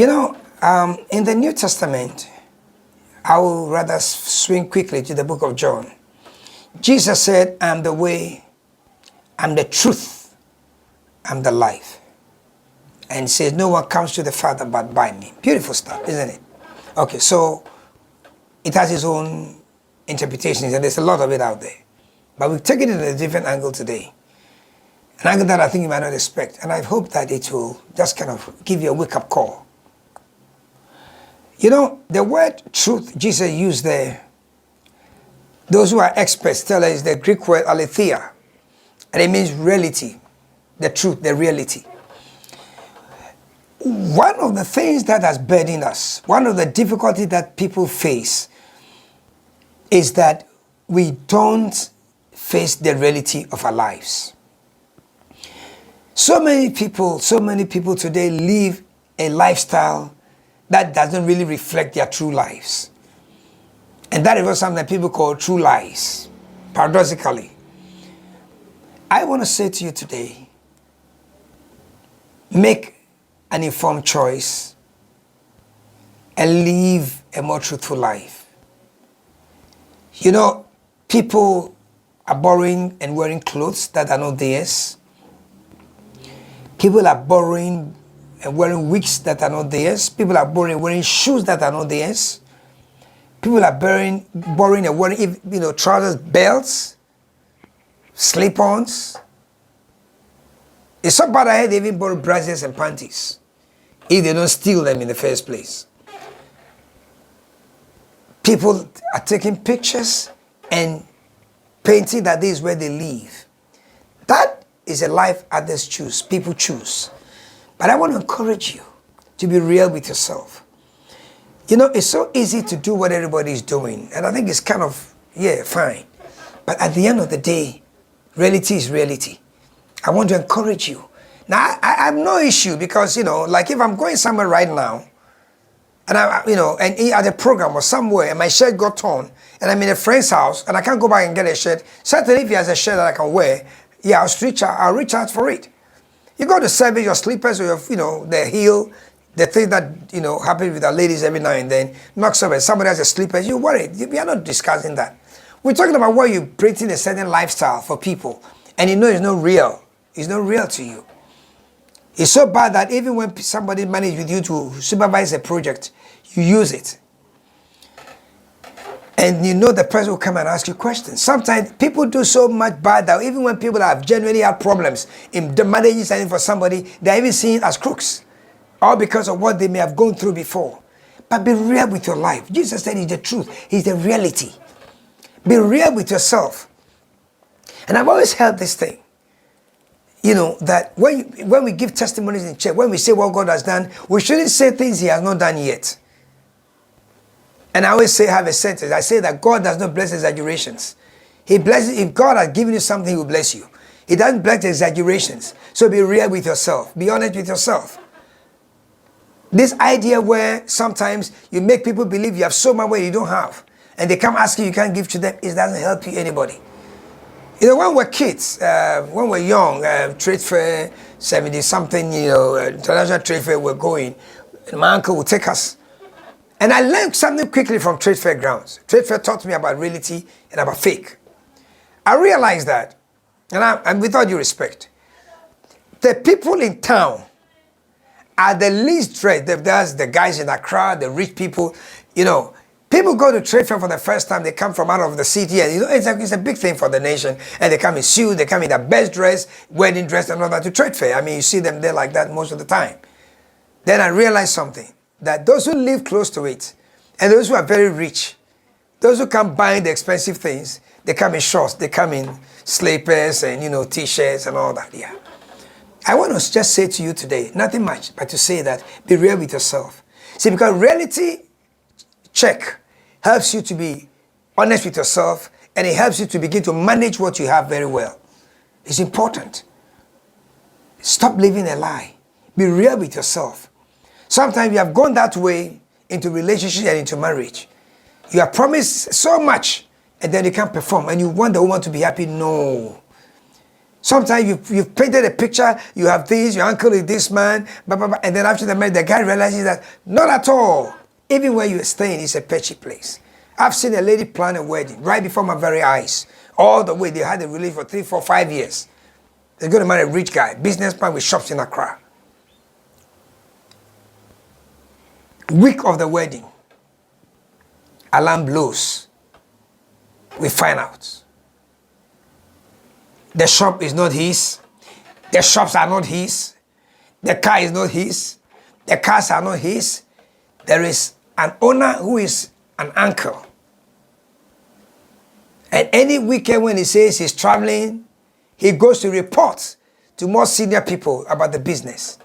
In the New Testament, I will rather swing quickly to the book of John. Jesus said, I'm the way, I'm the truth, I'm the life. And he says, no one comes to the Father but by me. Beautiful stuff, isn't it? Okay, so it has its own interpretations, and there's a lot of it out there. But we've taken it in a different angle today. An angle that I think you might not expect. And I hope that it will just kind of give you a wake-up call. The word truth Jesus used there, those who are experts tell us the Greek word aletheia. And it means reality, the truth, the reality. One of the things that has burdened us, one of the difficulties that people face is that we don't face the reality of our lives. So many people today live a lifestyle that doesn't really reflect their true lives. And that is what something that people call true lies, paradoxically. I want to say to you today, make an informed choice and live a more truthful life. People are borrowing and wearing clothes that are not theirs. People are borrowing and wearing wigs that are not theirs. People are borrowing and wearing shoes that are not theirs. People are borrowing and wearing, trousers, belts, slip-ons. It's so bad I heard they even borrow bracelets and panties if they don't steal them in the first place. People are taking pictures and painting that this is where they live. That is a life others choose, people choose. But I want to encourage you to be real with yourself. It's so easy to do what everybody is doing. And I think it's kind of, fine. But at the end of the day, reality is reality. I want to encourage you. Now, I have no issue because, like if I'm going somewhere right now, and and at a program or somewhere, and my shirt got torn, and I'm in a friend's house, and I can't go back and get a shirt. Certainly, if he has a shirt that I can wear, I'll reach out for it. You go to service your slippers or your, the heel, the thing that, happens with our ladies every now and then, knocks over. Somebody has a slippers, you worry. We are not discussing that. We're talking about why you're creating a certain lifestyle for people, and it's not real. It's not real to you. It's so bad that even when somebody manages with you to supervise a project, you use it. And the person will come and ask you questions. Sometimes people do so much bad that even when people have genuinely had problems in managing something for somebody, they're even seen as crooks. All because of what they may have gone through before. But be real with your life. Jesus said he's the truth. He's the reality. Be real with yourself. And I've always held this thing. That when we give testimonies in church, when we say what God has done, we shouldn't say things he has not done yet. And I always have a sentence. I say that God does not bless exaggerations. He blesses, if God has given you something, he will bless you. He doesn't bless exaggerations. So be real with yourself. Be honest with yourself. This idea where sometimes you make people believe you have so much where you don't have, and they come asking you can't give to them, it doesn't help you anybody. When we're kids, when we're young, trade fair, 70-something, international trade fair, we're going, and my uncle would take us. And I learned something quickly from trade fair grounds. Trade fair taught me about reality and about fake. I realized that, and with all due respect, the people in town are the least dressed. There's the guys in Accra, the rich people, People go to trade fair for the first time. They come from out of the city, and it's a big thing for the nation. And they come in suits, they come in their best dress, wedding dress, and all that to trade fair. I mean, you see them there like that most of the time. Then I realized something, that those who live close to it, and those who are very rich, those who come buying the expensive things, they come in shorts, they come in slippers and t-shirts and all that. Yeah. I want to just say to you today, nothing much, but to say that be real with yourself. See, because reality check helps you to be honest with yourself, and it helps you to begin to manage what you have very well. It's important. Stop living a lie. Be real with yourself. Sometimes you have gone that way into relationship and into marriage. You have promised so much, and then you can't perform, and you want the woman to be happy. No. Sometimes you've painted a picture, you have this, your uncle is this man, blah, blah, blah, and then after the marriage, the guy realizes that not at all. Even where you're staying is a petty place. I've seen a lady plan a wedding right before my very eyes. All the way, they had a relationship for 3, 4, 5 years. They're going to marry a rich guy, businessman with shops in Accra. Week of the wedding, alarm blows. We find out. The shop is not his. The shops are not his. The car is not his. The cars are not his. There is an owner who is an uncle. And any weekend when he says he's traveling, he goes to report to more senior people about the business.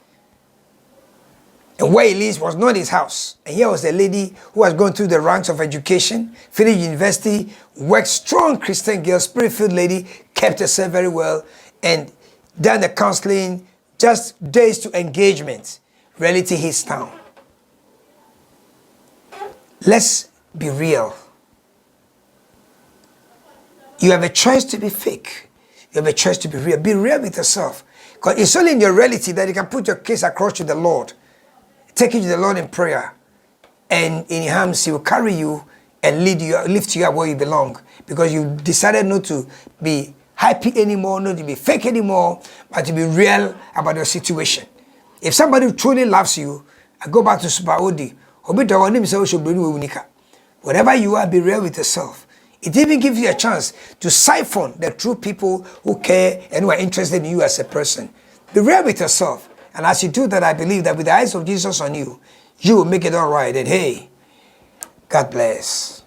And where he lives was not his house. And here was a lady who has gone through the ranks of education, finished university, worked, strong Christian girl, spirit-filled lady, kept herself very well, and done the counseling, just days to engagement. Reality hits town. Let's be real. You have a choice to be fake. You have a choice to be real. Be real with yourself. Because it's only in your reality that you can put your case across to the Lord. Take it to the Lord in prayer. And in His arms, He will carry you and lift you up where you belong. Because you decided not to be happy anymore, not to be fake anymore, but to be real about your situation. If somebody truly loves you, I go back to Super Odi. Whatever you are, be real with yourself. It even gives you a chance to siphon the true people who care and who are interested in you as a person. Be real with yourself. And as you do that, I believe that with the eyes of Jesus on you, you will make it all right. And hey, God bless.